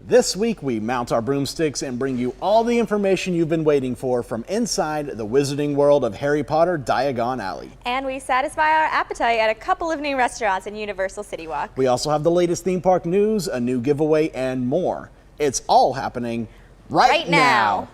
This week we mount our broomsticks and bring you all the information you've been waiting for from inside the wizarding world of Harry Potter Diagon Alley. And we satisfy our appetite at a couple of new restaurants in Universal CityWalk. We also have the latest theme park news, a new giveaway, and more. It's all happening right now.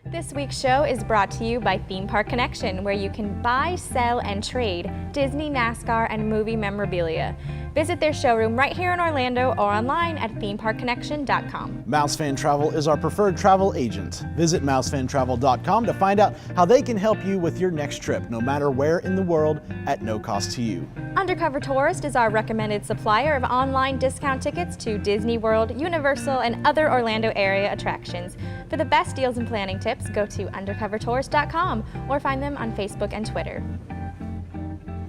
This week's show is brought to you by Theme Park Connection, where you can buy, sell, and trade Disney, NASCAR, and movie memorabilia. Visit their showroom right here in Orlando or online at themeparkconnection.com. Mousefan Travel is our preferred travel agent. Visit mousefantravel.com to find out how they can help you with your next trip, no matter where in the world, at no cost to you. Undercover Tourist is our recommended supplier of online discount tickets to Disney World, Universal, and other Orlando area attractions. For the best deals and planning tips, go to undercovertourist.com or find them on Facebook and Twitter.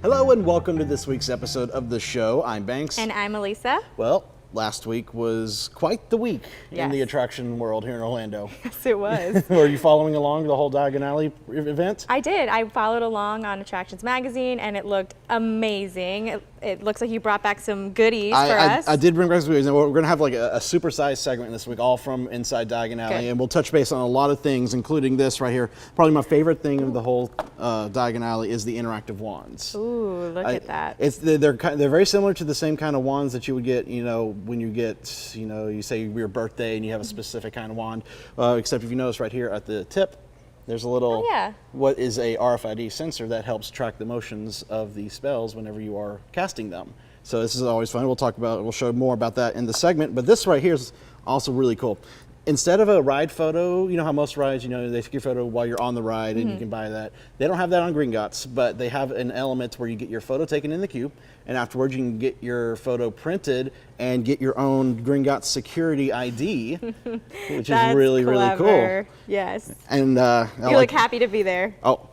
Hello and welcome to this week's episode of the show. I'm Banks. And I'm Elisa. Well, last week was quite the week in the Yes. attraction world here in Orlando. Yes, it was. Were you following along the whole Diagon Alley event? I did. I followed along on Attractions Magazine, and it looked amazing. It looks like you brought back some goodies for us. I did bring back some goodies, and we're going to have like a supersized segment this week, all from inside Diagon Alley, Good. and we'll touch base on a lot of things, including this right here. Probably my favorite thing of the whole Diagon Alley is the interactive wands. Ooh, look at that. They're very similar to the same kind of wands that you would get, when you get, you say your birthday and you have a specific kind of wand. Except if you notice right here at the tip, there's a little, what is a RFID sensor that helps track the motions of the spells whenever you are casting them. So this is always fun. We'll show more about that in the segment. But this right here is also really cool. Instead of a ride photo, you know how most rides, they take your photo while you're on the ride and you can buy that. They don't have that on Gringotts, but they have an element where you get your photo taken in the queue, and afterwards you can get your photo printed and get your own Gringotts security ID, which is really, really cool. Yes. And you look happy to be there. Oh,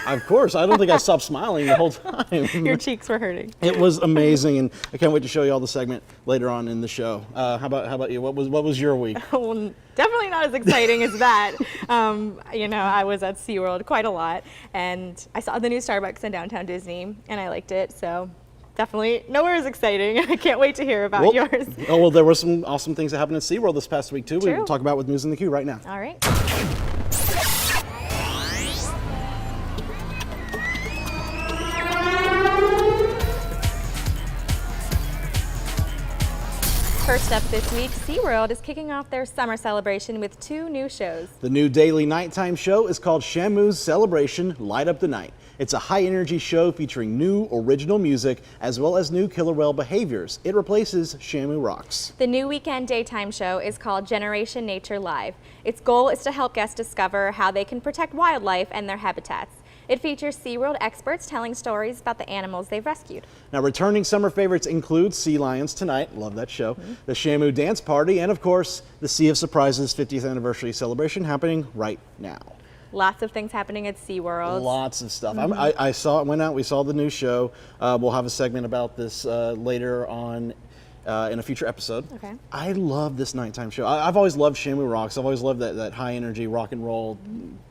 of course. I don't think I stopped smiling the whole time. Your cheeks were hurting. It was amazing, and I can't wait to show you all the segment later on in the show. How about you? What was your week? Well, definitely not as exciting as that. I was at SeaWorld quite a lot, and I saw the new Starbucks in downtown Disney, and I liked it. So definitely nowhere as exciting. I can't wait to hear about yours. Oh, well, there were some awesome things that happened at SeaWorld this past week, too. True. We'll talk about with News in the Queue right now. All right. First up this week, SeaWorld is kicking off their summer celebration with 2 new shows. The new daily nighttime show is called Shamu's Celebration Light Up the Night. It's a high-energy show featuring new original music as well as new killer whale behaviors. It replaces Shamu Rocks. The new weekend daytime show is called Generation Nature Live. Its goal is to help guests discover how they can protect wildlife and their habitats. It features SeaWorld experts telling stories about the animals they've rescued. Now, returning summer favorites include Sea Lions Tonight, love that show, the Shamu Dance Party, and of course, the Sea of Surprises 50th anniversary celebration happening right now. Lots of things happening at SeaWorld. Lots of stuff. We saw the new show. We'll have a segment about this later on in a future episode. Okay. I love this nighttime show. I've always loved Shamu Rocks. I've always loved that high energy rock and roll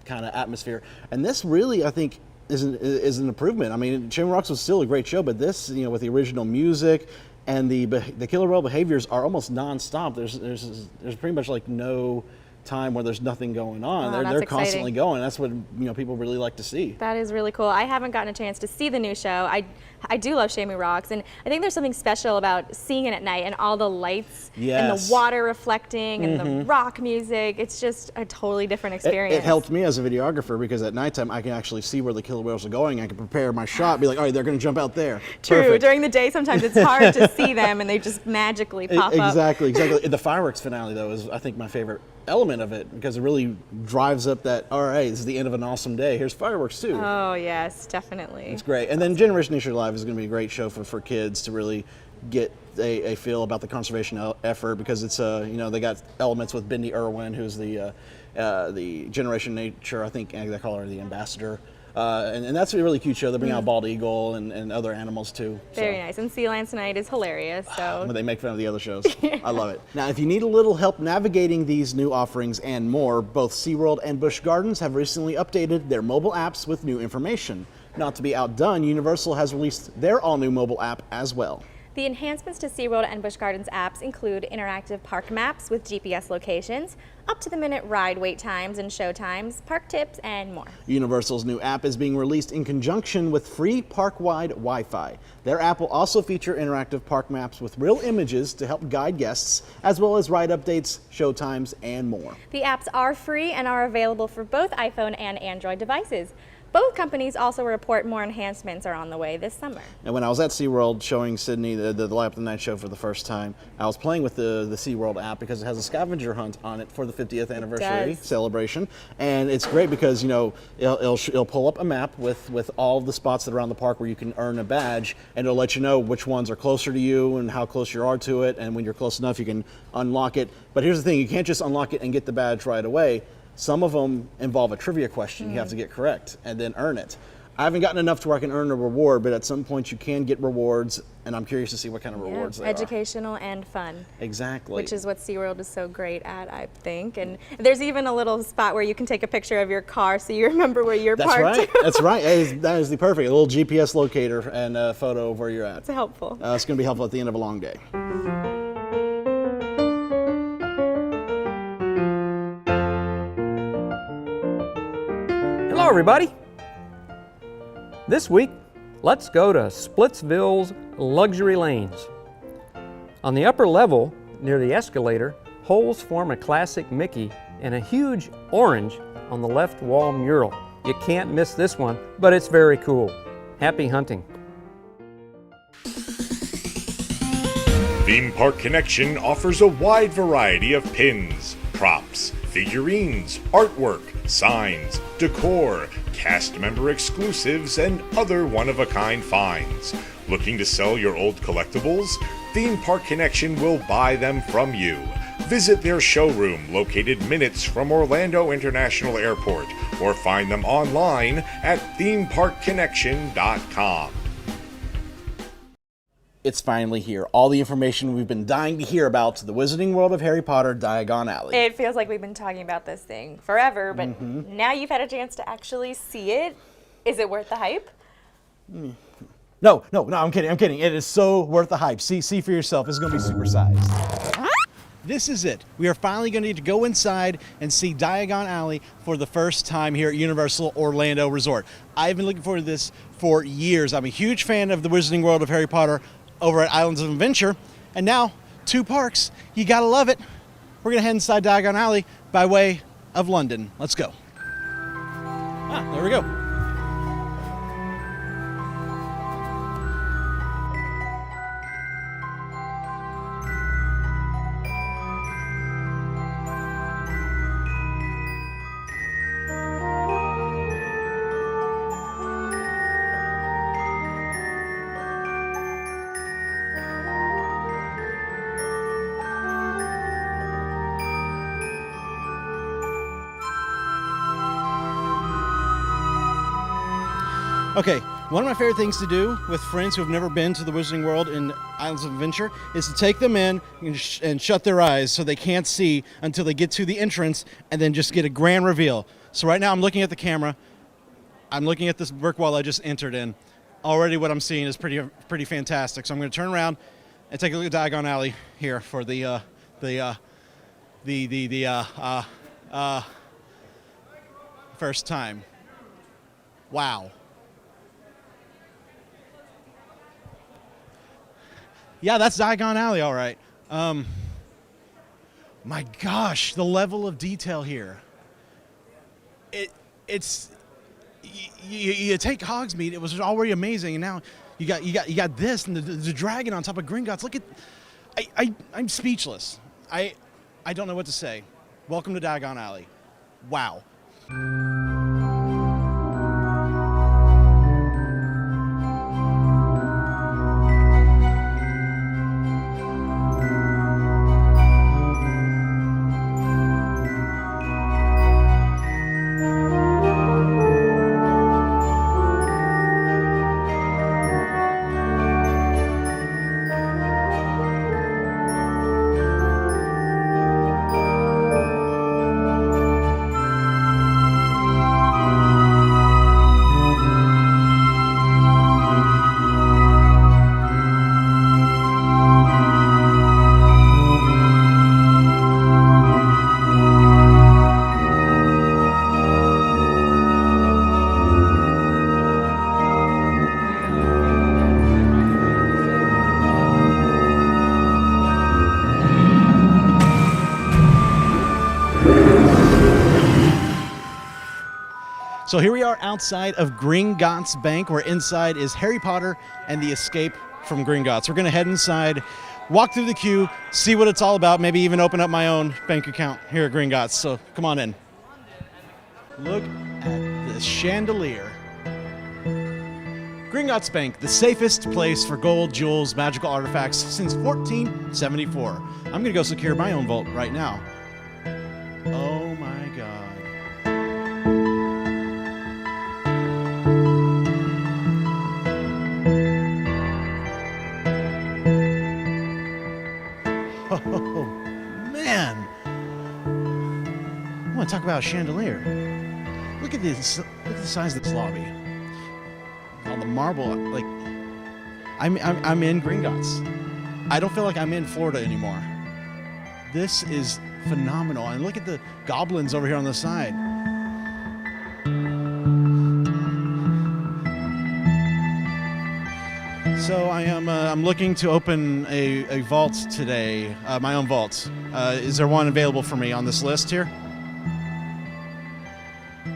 kind of atmosphere. And this really, I think, is an improvement. I mean, Shamu Rocks was still a great show, but this, with the original music and the killer whale behaviors are almost nonstop. There's pretty much like no time where there's nothing going on. They're constantly going. That's what people really like to see. That is really cool. I haven't gotten a chance to see the new show. I do love Shamu Rocks, and I think there's something special about seeing it at night and all the lights and the water reflecting and the rock music. It's just a totally different experience. It helped me as a videographer because at nighttime I can actually see where the killer whales are going. I can prepare my shot, be like, all right, they're going to jump out there. True. Perfect. During the day, sometimes it's hard to see them, and they just magically pop up. Exactly. The fireworks finale, though, is I think my favorite element of it because it really drives up that, all right, this is the end of an awesome day. Here's fireworks too. Oh yes, definitely. It's great. And then Generation Nature Live is going to be a great show for kids to really get a feel about the conservation effort because it's they got elements with Bindi Irwin, who's the Generation Nature, I think they call her the ambassador and that's a really cute show. They bring out bald eagle and other animals too. Very nice. And Sealands Tonight is hilarious. So when they make fun of the other shows, I love it. Now, if you need a little help navigating these new offerings and more, both SeaWorld and Busch Gardens have recently updated their mobile apps with new information. Not to be outdone, Universal has released their all-new mobile app as well. The enhancements to SeaWorld and Busch Gardens apps include interactive park maps with GPS locations, up-to-the-minute ride wait times and show times, park tips, and more. Universal's new app is being released in conjunction with free park-wide Wi-Fi. Their app will also feature interactive park maps with real images to help guide guests, as well as ride updates, show times, and more. The apps are free and are available for both iPhone and Android devices. Both companies also report more enhancements are on the way this summer. And when I was at SeaWorld showing Sydney the Light Up the Night show for the first time, I was playing with the SeaWorld app because it has a scavenger hunt on it for the 50th anniversary celebration. And it's great because, you know, it'll pull up a map with all the spots that are around the park where you can earn a badge, and it'll let you know which ones are closer to you and how close you are to it. And when you're close enough, you can unlock it. But here's the thing, you can't just unlock it and get the badge right away. Some of them involve a trivia question you have to get correct and then earn it. I haven't gotten enough to where I can earn a reward, but at some point you can get rewards, and I'm curious to see what kind of rewards they are. Educational and fun. Exactly. Which is what SeaWorld is so great at, I think. And there's even a little spot where you can take a picture of your car so you remember where you're parked. That's right. That's right. That is the perfect. A little GPS locator and a photo of where you're at. It's helpful. It's going to be helpful at the end of a long day. Hello everybody! This week, let's go to Splitsville's luxury lanes. On the upper level, near the escalator, holes form a classic Mickey and a huge orange on the left wall mural. You can't miss this one, but it's very cool. Happy hunting! Theme Park Connection offers a wide variety of pins, props, figurines, artwork, signs, decor, cast member exclusives, and other one-of-a-kind finds. Looking to sell your old collectibles? Theme Park Connection will buy them from you. Visit their showroom located minutes from Orlando International Airport or find them online at themeparkconnection.com. It's finally here. All the information we've been dying to hear about the Wizarding World of Harry Potter Diagon Alley. It feels like we've been talking about this thing forever, but now you've had a chance to actually see it. Is it worth the hype? No, I'm kidding. It is so worth the hype. See for yourself. It's going to be supersized. This is it. We are finally going to need to go inside and see Diagon Alley for the first time here at Universal Orlando Resort. I've been looking forward to this for years. I'm a huge fan of the Wizarding World of Harry Potter over at Islands of Adventure, and now 2 parks. You gotta love it. We're gonna head inside Diagon Alley by way of London. Let's go. There we go. Okay, one of my favorite things to do with friends who have never been to the Wizarding World in Islands of Adventure is to take them in and shut their eyes so they can't see until they get to the entrance and then just get a grand reveal. So right now I'm looking at the camera. I'm looking at this brick wall I just entered in. Already what I'm seeing is pretty fantastic. So I'm going to turn around and take a look at Diagon Alley here for the first time. Wow. Yeah, that's Diagon Alley, all right. My gosh, the level of detail here. It's you take Hogsmeade, it was already amazing, and now you got this and the dragon on top of Gringotts. Look at, I'm speechless. I don't know what to say. Welcome to Diagon Alley. Wow. So here we are outside of Gringotts Bank, where inside is Harry Potter and the Escape from Gringotts. We're gonna head inside, walk through the queue, see what it's all about, maybe even open up my own bank account here at Gringotts. So come on in. Look at the chandelier. Gringotts Bank, the safest place for gold, jewels, magical artifacts since 1474. I'm gonna go secure my own vault right now. Oh my God. Oh man. I want to talk about a chandelier. Look at this, look at the size of this lobby. All the marble, like, I'm in Gringotts. I don't feel like I'm in Florida anymore. This is phenomenal. And look at the goblins over here on the side. So I'm looking to open a vault today, my own vault. Is there one available for me on this list here?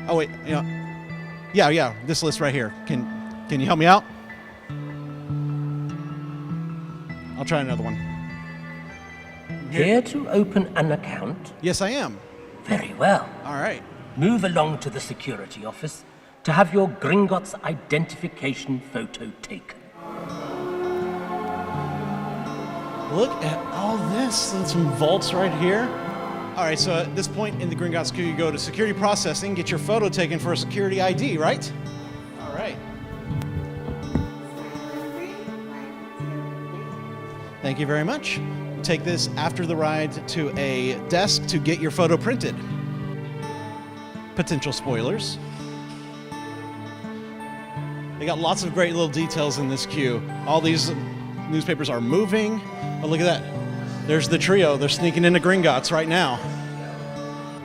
Oh wait, yeah, this list right here. Can you help me out? I'll try another one. Here to open an account? Yes, I am. Very well. All right. Move along to the security office to have your Gringotts identification photo taken. Look at all this. There's some vaults right here. All right, so at this point in the Gringotts queue, you go to security processing, get your photo taken for a security ID, right? All right. Thank you very much. Take this after the ride to a desk to get your photo printed. Potential spoilers. They got lots of great little details in this queue. All these newspapers are moving. Oh, look at that. There's the trio. They're sneaking into Gringotts right now.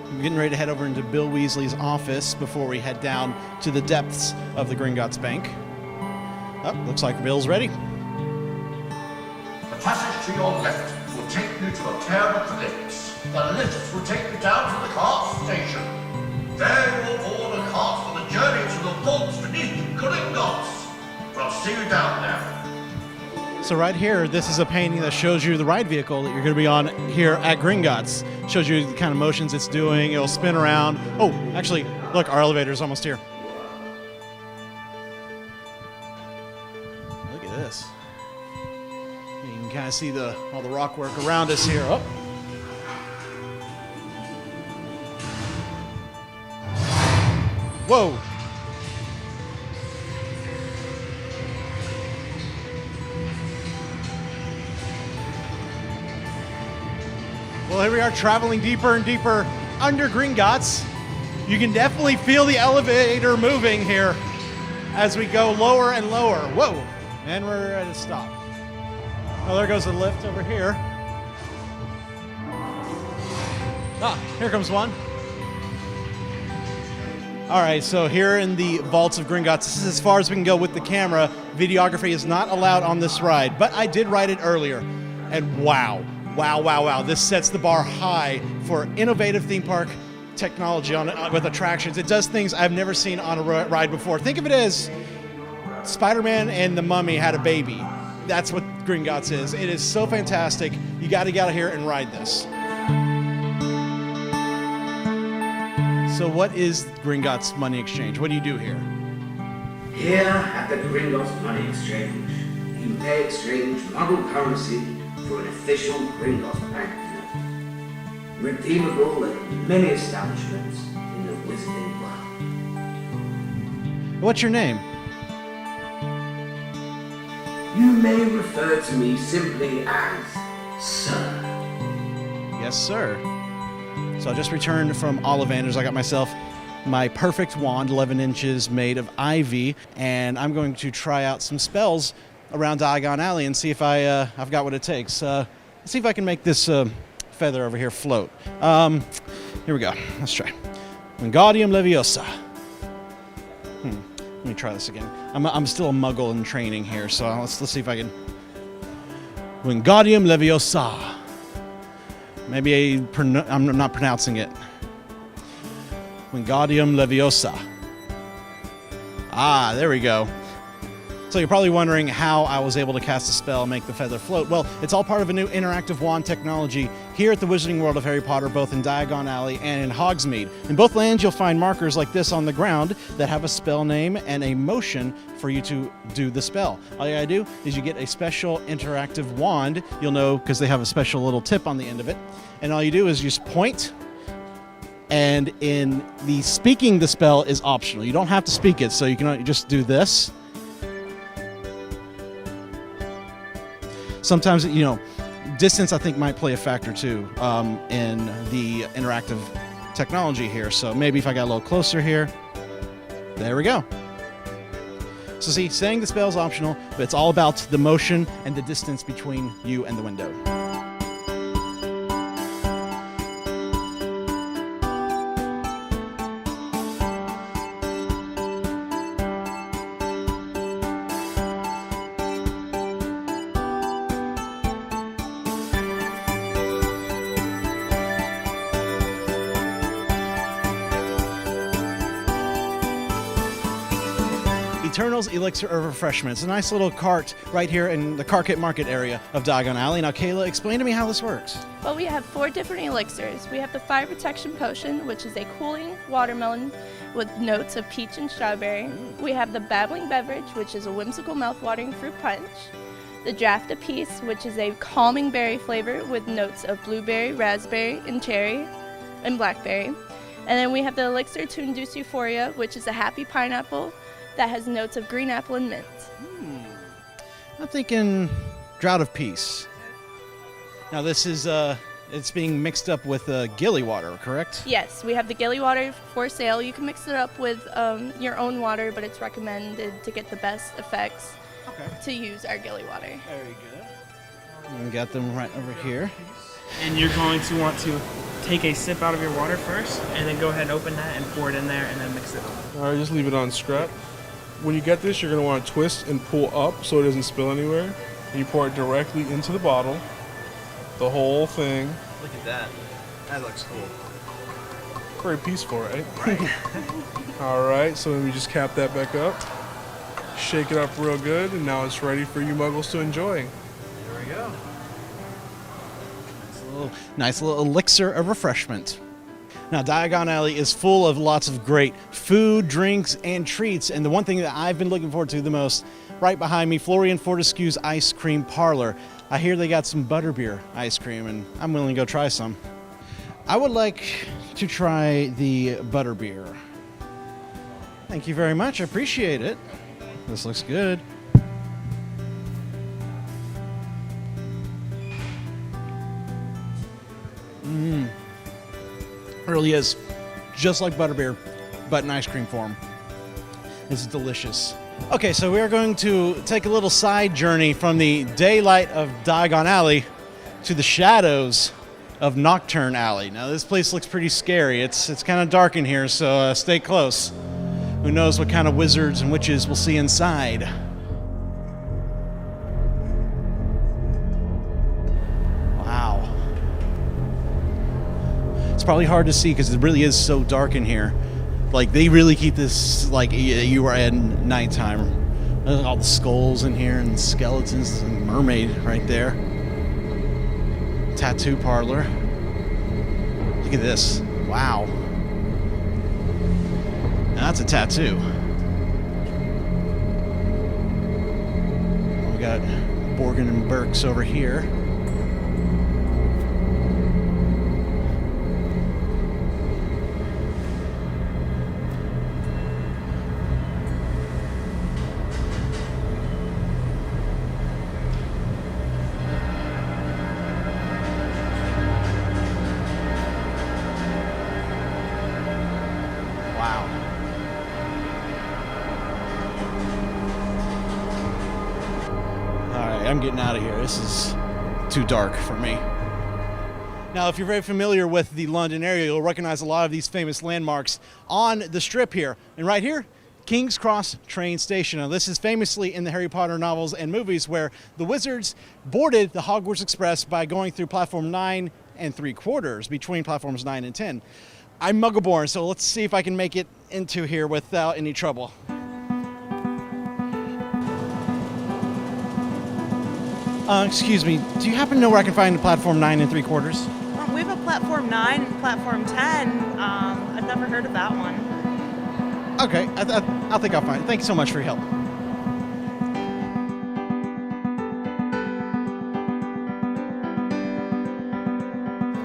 I'm getting ready to head over into Bill Weasley's office before we head down to the depths of the Gringotts Bank. Oh, looks like Bill's ready. The passage to your left will take you to a pair of lifts. The lifts will take you down to the cart station. There you will board a cart for the journey to the vaults beneath Gringotts. I'll see you down there. So right here, this is a painting that shows you the ride vehicle that you're going to be on here at Gringotts. Shows you the kind of motions it's doing. It'll spin around. Oh, actually, look, our elevator's almost here. Look at this. You can kind of see all the rock work around us here. Oh. Whoa. Well, here we are traveling deeper and deeper under Gringotts. You can definitely feel the elevator moving here as we go lower and lower. Whoa, and we're at a stop. Oh, there goes the lift over here. Ah, here comes one. All right, so here in the vaults of Gringotts, this is as far as we can go with the camera. Videography is not allowed on this ride, but I did ride it earlier, and wow. Wow. This sets the bar high for innovative theme park technology with attractions. It does things I've never seen on a ride before. Think of it as Spider-Man and the Mummy had a baby. That's what Gringotts is. It is so fantastic. You got to get out here and ride this. So what is Gringotts Money Exchange? What do you do here? Here at the Gringotts Money Exchange, you may exchange model currency for an official Gringotts banknote, redeemable at many establishments in the Wizarding World. What's your name? You may refer to me simply as Sir. Yes, sir. So I just returned from Ollivander's. I got myself my perfect wand, 11 inches, made of ivy, and I'm going to try out some spells around Diagon Alley and see if I've got what it takes. Let's see if I can make this feather over here float. Here we go. Let's try. Wingardium Leviosa. Let me try this again. I'm still a muggle in training here, so let's see if I can. Wingardium Leviosa. Maybe I'm not pronouncing it. Wingardium Leviosa. Ah, there we go. So you're probably wondering how I was able to cast a spell and make the feather float. Well, it's all part of a new interactive wand technology here at the Wizarding World of Harry Potter, both in Diagon Alley and in Hogsmeade. In both lands, you'll find markers like this on the ground that have a spell name and a motion for you to do the spell. All you gotta do is you get a special interactive wand. You'll know because they have a special little tip on the end of it. And all you do is just point, and in the speaking the spell is optional. You don't have to speak it, so you can just do this. Sometimes, distance I think might play a factor too in the interactive technology here. So maybe if I got a little closer here, there we go. So see, saying the spell is optional, but it's all about the motion and the distance between you and the window. Eternal's Elixir of Refreshment. It's a nice little cart right here in the Carkit Market area of Diagon Alley. Now, Kayla, explain to me how this works. Well, we have 4 different elixirs. We have the Fire Protection Potion, which is a cooling watermelon with notes of peach and strawberry. We have the Babbling Beverage, which is a whimsical mouth-watering fruit punch. The Draft of Peace, which is a calming berry flavor with notes of blueberry, raspberry, and cherry, and blackberry. And then we have the Elixir to Induce Euphoria, which is a happy pineapple that has notes of green apple and mint. I'm thinking Drought of Peace. Now this is, it's being mixed up with gilly water, correct? Yes, we have the gilly water for sale. You can mix it up with your own water, but it's recommended to get the best effects to use our gilly water. Very good. And we got them right over here. And you're going to want to take a sip out of your water first, and then go ahead and open that and pour it in there, and then mix it up. All right, just leave it on scrap. When you get this, you're going to want to twist and pull up so it doesn't spill anywhere. And you pour it directly into the bottle, the whole thing. Look at that. That looks cool. Very peaceful, right? All right, so then we just cap that back up, shake it up real good, and now it's ready for you muggles to enjoy. There we go. Nice little elixir of refreshment. Now, Diagon Alley is full of lots of great food, drinks, and treats. And the one thing that I've been looking forward to the most, right behind me, Florian Fortescue's Ice Cream Parlor. I hear they got some butterbeer ice cream, and I'm willing to go try some. I would like to try the butterbeer. Thank you very much. I appreciate it. This looks good. It really is just like butterbeer, but in ice cream form. It's delicious. Okay, so we are going to take a little side journey from the daylight of Diagon Alley to the shadows of Nocturn Alley. Now, this place looks pretty scary. It's kind of dark in here, so stay close. Who knows what kind of wizards and witches we'll see inside. Wow. It's probably hard to see because it really is so dark in here. Like, they really keep this like you are at nighttime. There's all the skulls in here and skeletons and mermaid right there. Tattoo parlor. Look at this. Wow. Now that's a tattoo. We got Borgin and Burks over here. I'm getting out of here. This is too dark for me. Now, if you're very familiar with the London area, you'll recognize a lot of these famous landmarks on the strip here. And right here, King's Cross train station. Now, this is famously in the Harry Potter novels and movies where the wizards boarded the Hogwarts Express by going through platform 9 3/4 between platforms 9 and 10. I'm Muggleborn, so let's see if I can make it into here without any trouble. Excuse me, do you happen to know where I can find platform 9 3/4? We have a platform 9 and platform 10. I've never heard of that one. Okay, I think I'll find it. Thank you so much for your help.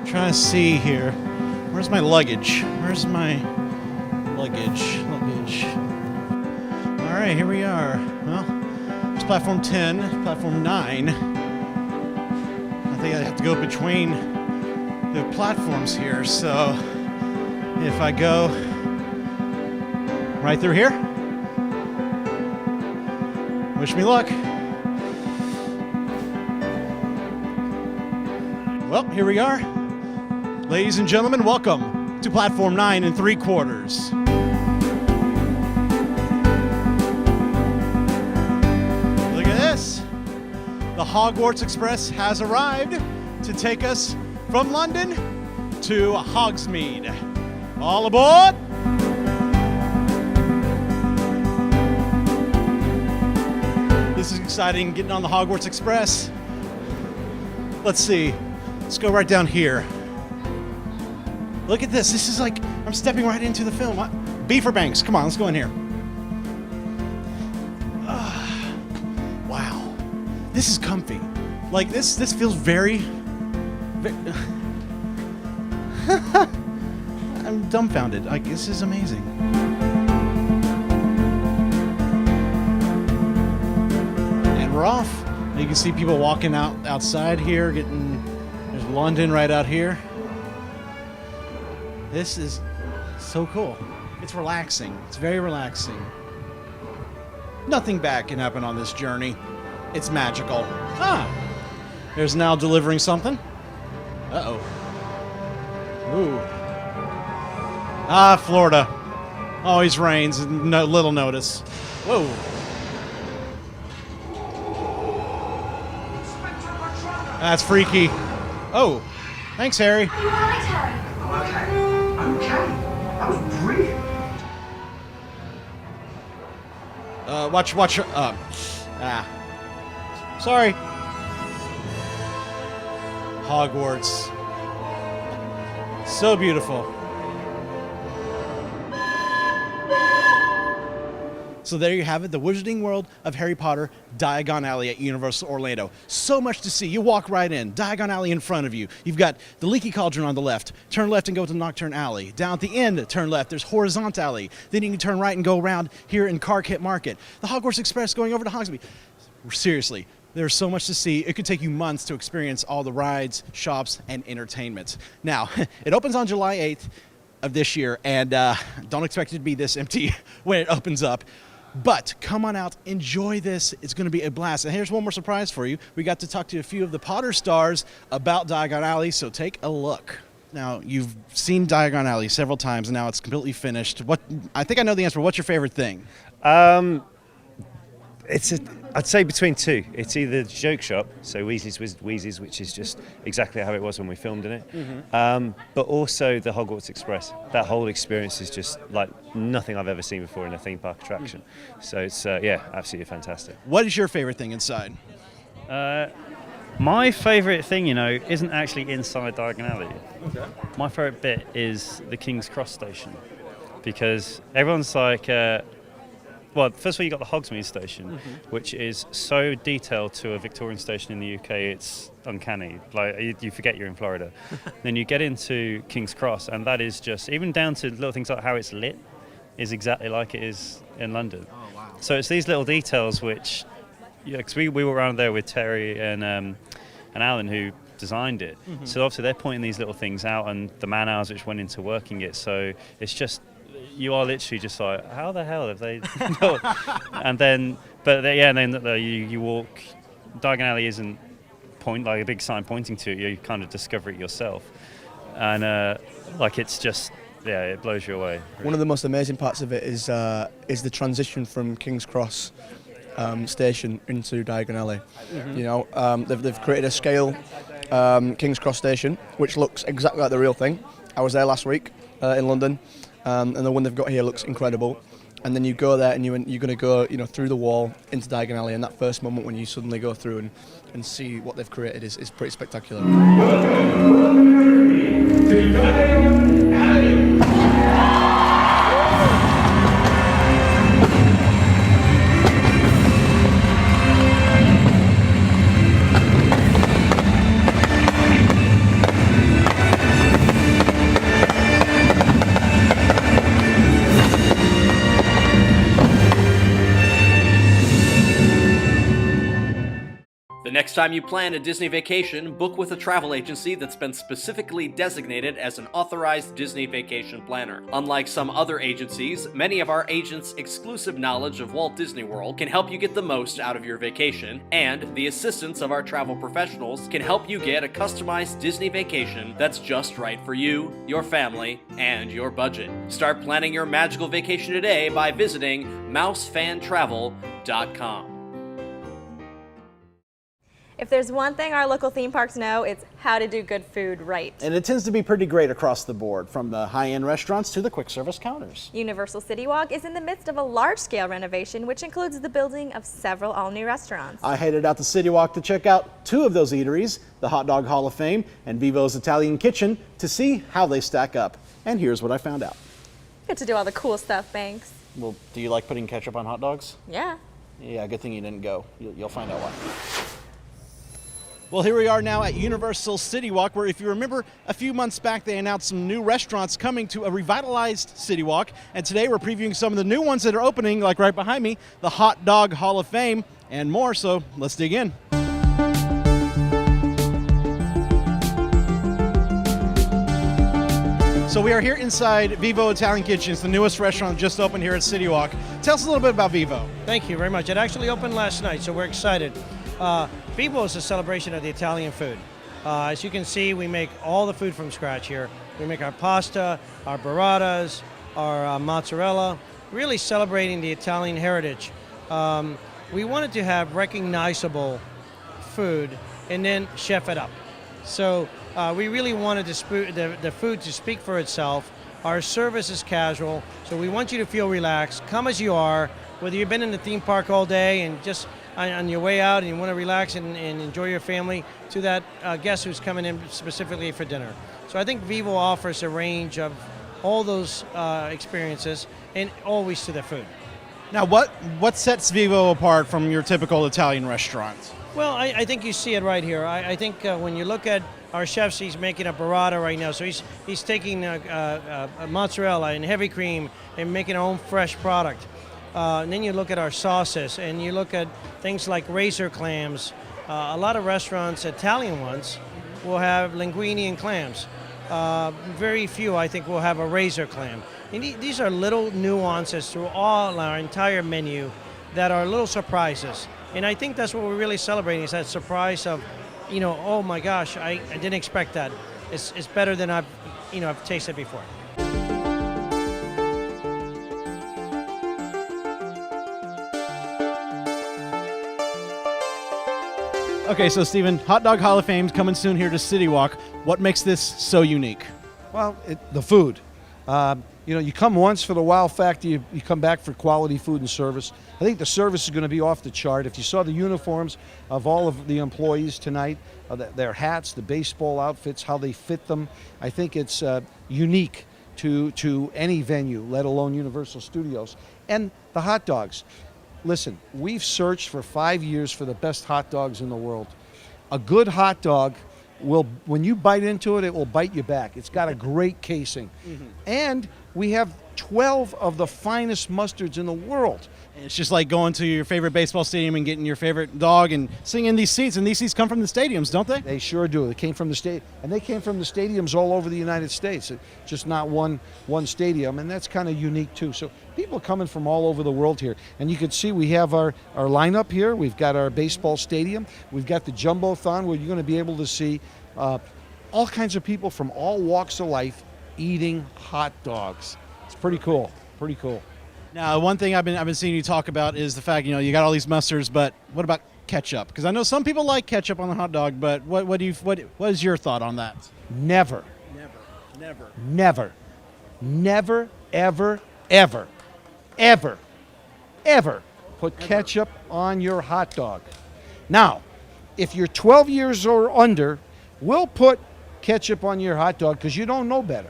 Trying to see here. Where's my luggage? Where's my luggage? All right, here we are. Well, it's platform 10, platform 9. I think I have to go between the platforms here. So if I go right through here, wish me luck. Well, here we are. Ladies and gentlemen, welcome to platform 9 3/4. Look at this. The Hogwarts Express has arrived to take us from London to Hogsmeade. All aboard! This is exciting, getting on the Hogwarts Express. Let's see. Let's go right down here. Look at this. This is like, I'm stepping right into the film. Beaver Banks. Come on, let's go in here. Wow. This is comfy. Like, this feels very I'm dumbfounded. Like, this is amazing. And we're off. You can see people walking outside here, there's London right out here. This is so cool. It's relaxing. It's very relaxing. Nothing bad can happen on this journey. It's magical. There's now delivering something. Uh-oh. Ooh. Florida. Always rains. No little notice. Whoa. That's freaky. Oh. Thanks, Harry. Are you alright, Harry? I'm okay. That was brilliant. Watch. Sorry. Hogwarts. So beautiful. So there you have it, the Wizarding World of Harry Potter, Diagon Alley at Universal Orlando. So much to see. You walk right in. Diagon Alley in front of you. You've got the Leaky Cauldron on the left. Turn left and go to Nocturn Alley. Down at the end, turn left. There's Horizontal Alley. Then you can turn right and go around here in Carkit Market. The Hogwarts Express going over to Hogsmeade. Seriously, there's so much to see. It could take you months to experience all the rides, shops, and entertainment. Now, it opens on July 8th of this year, and don't expect it to be this empty when it opens up. But come on out, enjoy this. It's going to be a blast. And here's one more surprise for you. We got to talk to a few of the Potter stars about Diagon Alley, so take a look. Now, you've seen Diagon Alley several times, and now it's completely finished. I think I know the answer. What's your favorite thing? I'd say between two. It's either the joke shop, so Weasley's Wizard Wheezes, which is just exactly how it was when we filmed in it, but also the Hogwarts Express. That whole experience is just like nothing I've ever seen before in a theme park attraction. So it's, absolutely fantastic. What is your favorite thing inside? My favourite thing, isn't actually inside Diagon Alley. Okay. My favourite bit is the King's Cross station, because everyone's like... Well, first of all, you got the Hogsmeade station, which is so detailed to a Victorian station in the UK, it's uncanny. Like, you forget you're in Florida. Then you get into King's Cross, and that is just, even down to little things like how it's lit, is exactly like it is in London. Oh, wow. So it's these little details which, because we were around there with Terry and Alan, who designed it. So obviously they're pointing these little things out, and the man hours which went into working it. So it's just, you are literally just like, how the hell have they not? And then, you walk. Diagon Alley isn't like a big sign pointing to it. You kind of discover it yourself, and it's just, it blows you away. One of the most amazing parts of it is the transition from King's Cross station into Diagon Alley. They've created a scale King's Cross station which looks exactly like the real thing. I was there last week in London. And the one they've got here looks incredible. and then you go there and you're going to go through the wall into Diagon Alley, and that first moment when you suddenly go through and see what they've created is pretty spectacular. The next time you plan a Disney vacation, book with a travel agency that's been specifically designated as an authorized Disney vacation planner. Unlike some other agencies, many of our agents' exclusive knowledge of Walt Disney World can help you get the most out of your vacation, and the assistance of our travel professionals can help you get a customized Disney vacation that's just right for you, your family, and your budget. Start planning your magical vacation today by visiting mousefantravel.com. If there's one thing our local theme parks know, it's how to do good food right. And it tends to be pretty great across the board, from the high-end restaurants to the quick service counters. Universal CityWalk is in the midst of a large-scale renovation, which includes the building of several all-new restaurants. I headed out to CityWalk to check out 2 of those eateries, the Hot Dog Hall of Fame and Vivo's Italian Kitchen, to see how they stack up. And here's what I found out. Get to do all the cool stuff, Banks. Well, do you like putting ketchup on hot dogs? Yeah. Yeah, good thing you didn't go. You'll find out why. Well, here we are now at Universal CityWalk, where if you remember a few months back, they announced some new restaurants coming to a revitalized CityWalk. And today we're previewing some of the new ones that are opening, like right behind me, the Hot Dog Hall of Fame and more. So let's dig in. So we are here inside Vivo Italian Kitchen. It's the newest restaurant just opened here at CityWalk. Tell us a little bit about Vivo. Thank you very much. It actually opened last night, so we're excited. Vivo is a celebration of the Italian food. As you can see, we make all the food from scratch here. We make our pasta, our burratas, our mozzarella, really celebrating the Italian heritage. We wanted to have recognizable food and then chef it up. So we really wanted the food to speak for itself. Our service is casual, so we want you to feel relaxed. Come as you are, whether you've been in the theme park all day and just on your way out and you want to relax and enjoy your family, to that guest who's coming in specifically for dinner. So I think Vivo offers a range of all those experiences, and always to the food. Now, what sets Vivo apart from your typical Italian restaurant? Well, I think you see it right here. I think when you look at our chef, he's making a burrata right now. So he's taking a mozzarella and heavy cream and making our own fresh product. And then you look at our sauces, and you look at things like razor clams. A lot of restaurants, Italian ones, will have linguine and clams. Very few, I think, will have a razor clam. And these are little nuances through all our entire menu that are little surprises. And I think that's what we're really celebrating, is that surprise of, oh my gosh, I didn't expect that. It's better than I've tasted before. Okay, so Stephen, Hot Dog Hall of Fame's coming soon here to CityWalk. What makes this so unique? Well, the food. You come once for the wow factor, you come back for quality food and service. I think the service is going to be off the chart. If you saw the uniforms of all of the employees tonight, their hats, the baseball outfits, how they fit them, I think it's unique to any venue, let alone Universal Studios. And the hot dogs. Listen, we've searched for 5 years for the best hot dogs in the world. A good hot dog will, when you bite into it, it will bite you back. It's got a great casing. Mm-hmm. And we have 12 of the finest mustards in the world. It's just like going to your favorite baseball stadium and getting your favorite dog and sitting in these seats. And these seats come from the stadiums, don't they? They sure do. They came from the stadium, and they came from the stadiums all over the United States. Just not one stadium, and that's kind of unique too. So people are coming from all over the world here, and you can see we have our lineup here. We've got our baseball stadium. We've got the Jumbo-thon, where you're going to be able to see all kinds of people from all walks of life eating hot dogs. It's pretty cool. Pretty cool. Now, one thing I've been seeing you talk about is the fact, you got all these mustards, but what about ketchup? Because I know some people like ketchup on the hot dog, but what is your thought on that? Never, ever, ever ever put ketchup on your hot dog. Now, if you're 12 years or under, we'll put ketchup on your hot dog because you don't know better.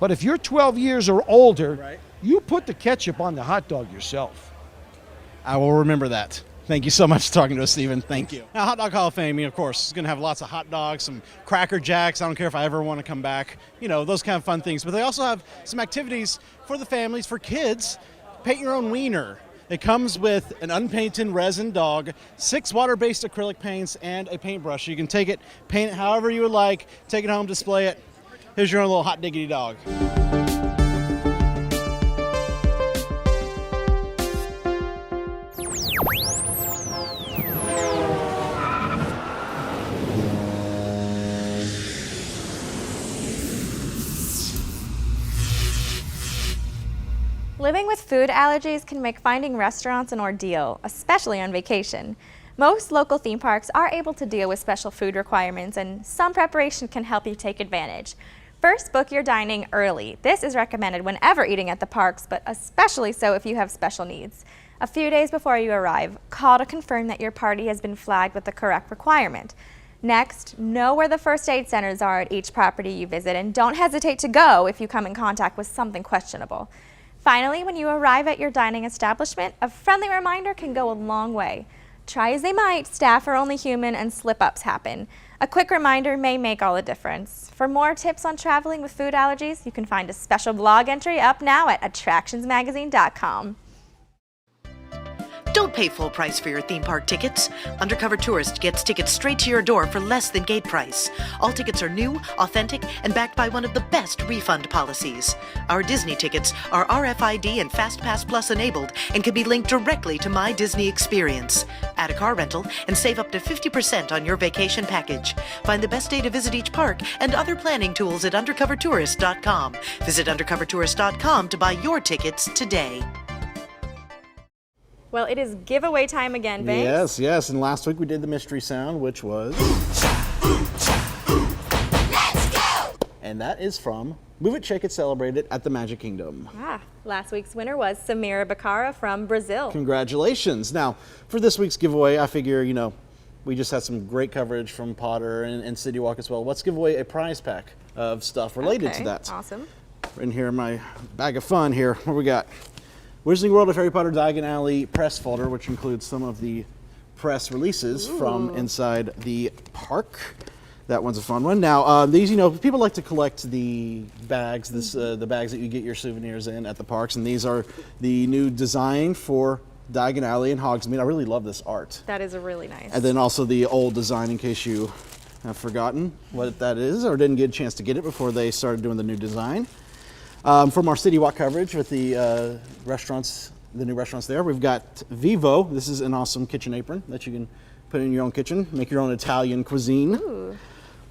But if you're 12 years or older, you put the ketchup on the hot dog yourself. I will remember that. Thank you so much for talking to us, Stephen. Thank you. Now, Hot Dog Hall of Fame, of course, is going to have lots of hot dogs, some Cracker Jacks. I don't care if I ever want to come back. You know, those kind of fun things. But they also have some activities for the families, for kids. Paint your own wiener. It comes with an unpainted resin dog, 6 water-based acrylic paints, and a paintbrush. You can take it, paint it however you would like, take it home, display it. Here's your own little hot diggity dog. Living with food allergies can make finding restaurants an ordeal, especially on vacation. Most local theme parks are able to deal with special food requirements, and some preparation can help you take advantage. First, book your dining early. This is recommended whenever eating at the parks, but especially so if you have special needs. A few days before you arrive, call to confirm that your party has been flagged with the correct requirement. Next, know where the first aid centers are at each property you visit, and don't hesitate to go if you come in contact with something questionable. Finally, when you arrive at your dining establishment, a friendly reminder can go a long way. Try as they might, staff are only human and slip-ups happen. A quick reminder may make all the difference. For more tips on traveling with food allergies, you can find a special blog entry up now at attractionsmagazine.com. Don't pay full price for your theme park tickets. Undercover Tourist gets tickets straight to your door for less than gate price. All tickets are new, authentic, and backed by one of the best refund policies. Our Disney tickets are RFID and FastPass Plus enabled and can be linked directly to My Disney Experience. Add a car rental and save up to 50% on your vacation package. Find the best day to visit each park and other planning tools at undercovertourist.com. Visit undercovertourist.com to buy your tickets today. Well, it is giveaway time again, Banks. Yes, yes. And last week we did the mystery sound, which was... Let's go! And that is from Move It, Shake It, Celebrate It at the Magic Kingdom. Last week's winner was Samira Bacara from Brazil. Congratulations. Now, for this week's giveaway, I figure, you know, we just had some great coverage from Potter and CityWalk as well. Let's give away a prize pack of stuff related to that. Awesome. In here, my bag of fun here. What we got? Wizarding World of Harry Potter Diagon Alley press folder, which includes some of the press releases from inside the park. That one's a fun one. Now, these, you know, people like to collect the bags, the bags that you get your souvenirs in at the parks, and these are the new design for Diagon Alley and Hogsmeade. I really love this art. That is a really nice. And then also the old design, in case you have forgotten what that is or didn't get a chance to get it before they started doing the new design. From our CityWalk coverage with the restaurants, the new restaurants there, we've got Vivo. This is an awesome kitchen apron that you can put in your own kitchen, make your own Italian cuisine. Ooh.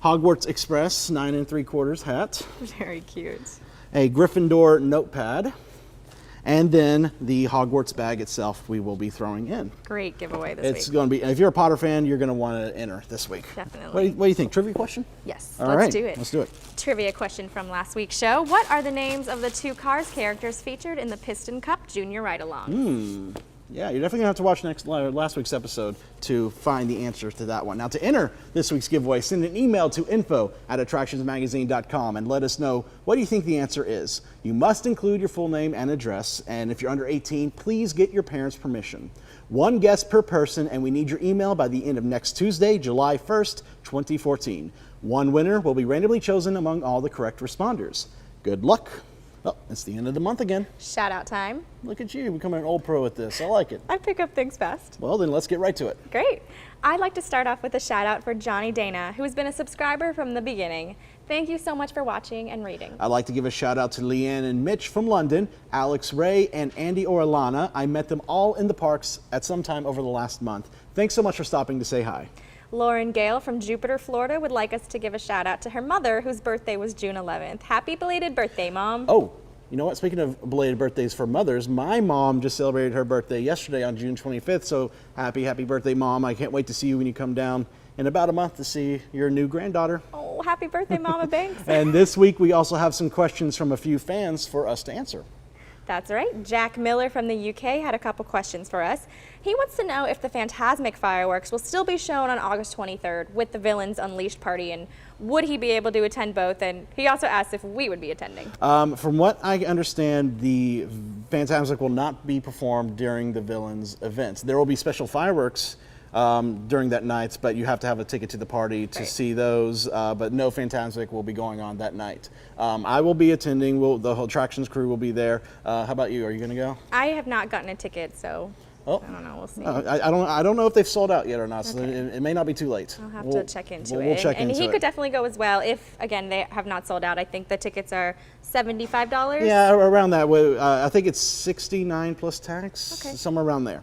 Hogwarts Express 9 3/4 hat. Very cute. A Gryffindor notepad. And then the Hogwarts bag itself we will be throwing in. Great giveaway this It's week. going to be, if you're a Potter fan, you're going to want to enter this week. Definitely. What do you think? Trivia question? Yes, All let's right, do it. let's do it. Trivia question from last week's show. What are the names of the 2 Cars characters featured in the Piston Cup Junior Ride-Along? Yeah, you're definitely going to have to watch last week's episode to find the answer to that one. Now, to enter this week's giveaway, send an email to info@attractionsmagazine.com and let us know what you think the answer is. You must include your full name and address, and if you're under 18, please get your parents' permission. 1 guess per person, and we need your email by the end of next Tuesday, July 1st, 2014. 1 winner will be randomly chosen among all the correct responders. Good luck. Oh, it's the end of the month again. Shout out time. Look at you, becoming an old pro at this. I like it. I pick up things fast. Well, then let's get right to it. Great. I'd like to start off with a shout out for Johnny Dana, who has been a subscriber from the beginning. Thank you so much for watching and reading. I'd like to give a shout out to Leanne and Mitch from London, Alex Ray and Andy Orlana. I met them all in the parks at some time over the last month. Thanks so much for stopping to say hi. Lauren Gale from Jupiter, Florida would like us to give a shout out to her mother, whose birthday was June 11th. Happy belated birthday, Mom. Oh, you know what? Speaking of belated birthdays for mothers, my mom just celebrated her birthday yesterday on June 25th. So happy birthday, Mom. I can't wait to see you when you come down in about a month to see your new granddaughter. Oh, happy birthday, Mama Banks. And this week we also have some questions from a few fans for us to answer. That's right. Jack Miller from the UK had a couple questions for us. He wants to know if the Phantasmic fireworks will still be shown on August 23rd with the Villains Unleashed party, and would he be able to attend both? And he also asked if we would be attending. From what I understand, the Phantasmic will not be performed during the Villains events. There will be special fireworks during that night, but you have to have a ticket to the party to see those. But no Phantasmic will be going on that night. I will be attending. The whole attractions crew will be there. How about you? Are you going to go? I have not gotten a ticket, so I don't know. We'll see. I don't know if they've sold out yet or not, so it may not be too late. I'll have to check into it. We'll check and into he it. could definitely go as well if, again, they have not sold out. I think the tickets are $75. Yeah, around that. I think it's $69 plus tax, somewhere around there.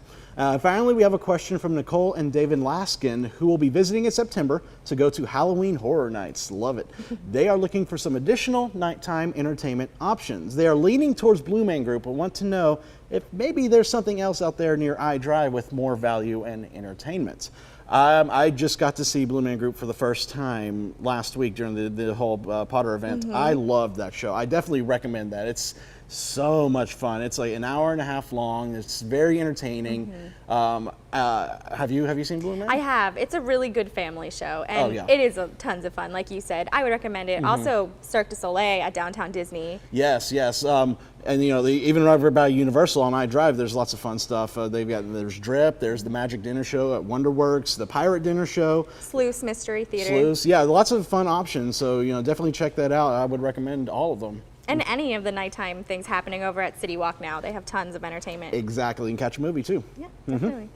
Finally, we have a question from Nicole and David Laskin, who will be visiting in September to go to Halloween Horror Nights. Love it. They are looking for some additional nighttime entertainment options. They are leaning towards Blue Man Group and want to know if maybe there's something else out there near iDrive with more value and entertainment. I just got to see Blue Man Group for the first time last week during the whole Potter event. I loved that show. I definitely recommend that. It's so much fun. It's like an hour and a half long. It's very entertaining. Have you seen Blue Man? I have. It's a really good family show, and it is tons of fun. Like you said, I would recommend it. Also, Cirque du Soleil at Downtown Disney. Yes. And even over by Universal on iDrive, there's lots of fun stuff. There's Drip, there's the Magic Dinner Show at WonderWorks, the Pirate Dinner Show, Sluice Mystery Theater. Sluice, lots of fun options. So definitely check that out. I would recommend all of them. And any of the nighttime things happening over at CityWalk now. They have tons of entertainment. Exactly, and catch a movie too. Yeah, definitely.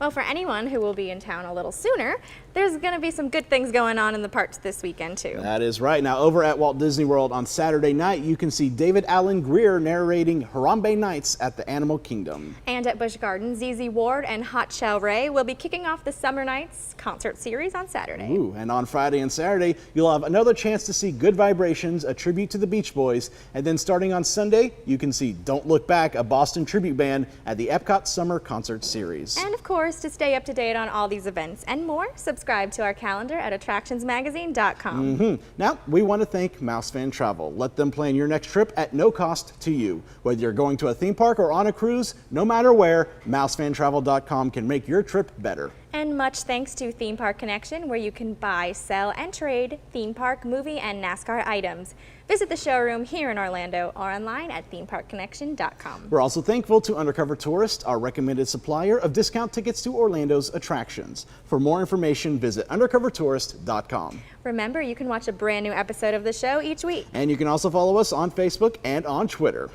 Well, for anyone who will be in town a little sooner, there's going to be some good things going on in the parks this weekend too. That is right. Now, over at Walt Disney World on Saturday night, you can see David Alan Grier narrating Harambe Nights at the Animal Kingdom. And at Busch Gardens, ZZ Ward and Hot Shell Ray will be kicking off the Summer Nights concert series on Saturday. Ooh, and on Friday and Saturday, you'll have another chance to see Good Vibrations, a tribute to the Beach Boys, and then starting on Sunday, you can see Don't Look Back, a Boston tribute band at the Epcot Summer Concert Series. And of course, to stay up to date on all these events and more, subscribe to our calendar at attractionsmagazine.com. Now, we want to thank Mouse Fan Travel. Let them plan your next trip at no cost to you. Whether you're going to a theme park or on a cruise, no matter where, mousefantravel.com can make your trip better. And much thanks to Theme Park Connection, where you can buy, sell, and trade theme park, movie, and NASCAR items. Visit the showroom here in Orlando or online at themeparkconnection.com. We're also thankful to Undercover Tourist, our recommended supplier of discount tickets to Orlando's attractions. For more information, visit undercovertourist.com. Remember, you can watch a brand new episode of the show each week. And you can also follow us on Facebook and on Twitter.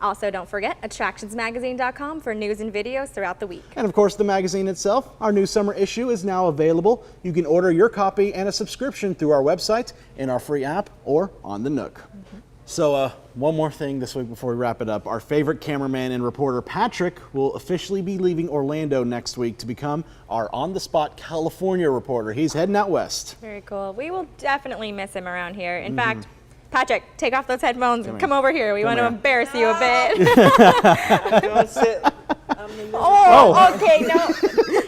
Also, don't forget attractionsmagazine.com for news and videos throughout the week. And of course, the magazine itself. Our new summer issue is now available. You can order your copy and a subscription through our website, in our free app, or on the Nook. So one more thing this week before we wrap it up. Our favorite cameraman and reporter, Patrick, will officially be leaving Orlando next week to become our on-the-spot California reporter. He's heading out west. Very cool. We will definitely miss him around here. In fact, Patrick, take off those headphones and come over here. We want to embarrass you a bit. Don't sit. Okay, no.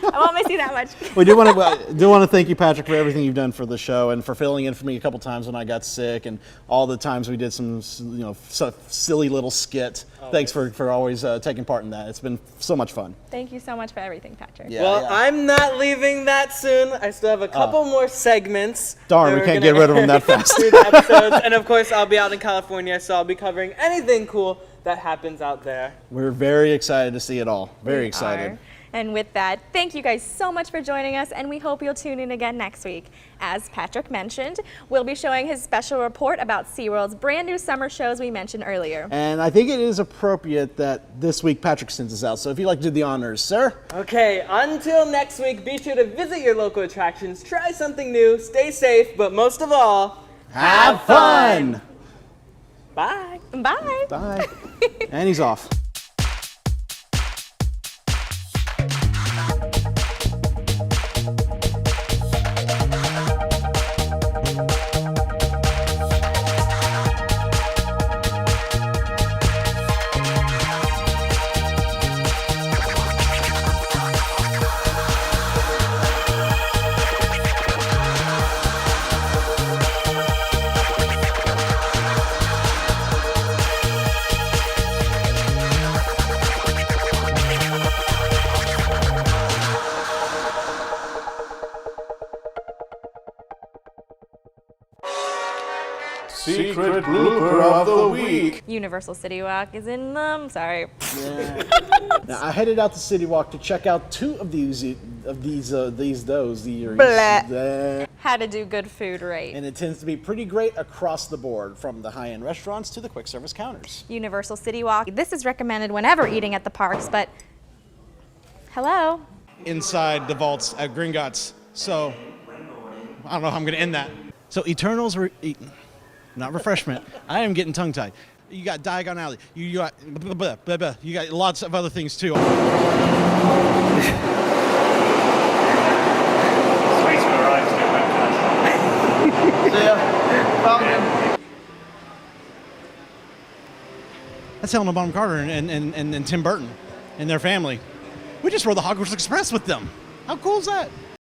I won't miss you that much. We do want to thank you, Patrick, for everything you've done for the show and for filling in for me a couple times when I got sick, and all the times we did some silly little skit. Thanks for always taking part in that. It's been so much fun. Thank you so much for everything, Patrick. I'm not leaving that soon. I still have a couple more segments. Darn, we can't get rid of them that fast. Episodes. And of course, I'll be out in California, so I'll be covering anything cool that happens out there. We're very excited to see it all. Very excited. And with that, thank you guys so much for joining us, and we hope you'll tune in again next week. As Patrick mentioned, we'll be showing his special report about SeaWorld's brand new summer shows we mentioned earlier. And I think it is appropriate that this week Patrick sends us out, so if you'd like to do the honors, sir. Okay, until next week, be sure to visit your local attractions, try something new, stay safe, but most of all, have fun! Bye. Bye. Bye. And he's off. Secret blooper of the week. Universal CityWalk is in them. Sorry. Yeah. Now, I headed out to CityWalk to check out two of these. How to do good food right. And it tends to be pretty great across the board, from the high-end restaurants to the quick service counters. Universal CityWalk. This is recommended whenever eating at the parks, but hello. Inside the vaults at Gringotts. So I don't know how I'm going to end that. So Eternals were eaten, not refreshment. I am getting tongue-tied. You got Diagon Alley. You got You got lots of other things too. That's Helena Bonham Carter and Tim Burton and their family. We just rode the Hogwarts Express with them. How cool is that?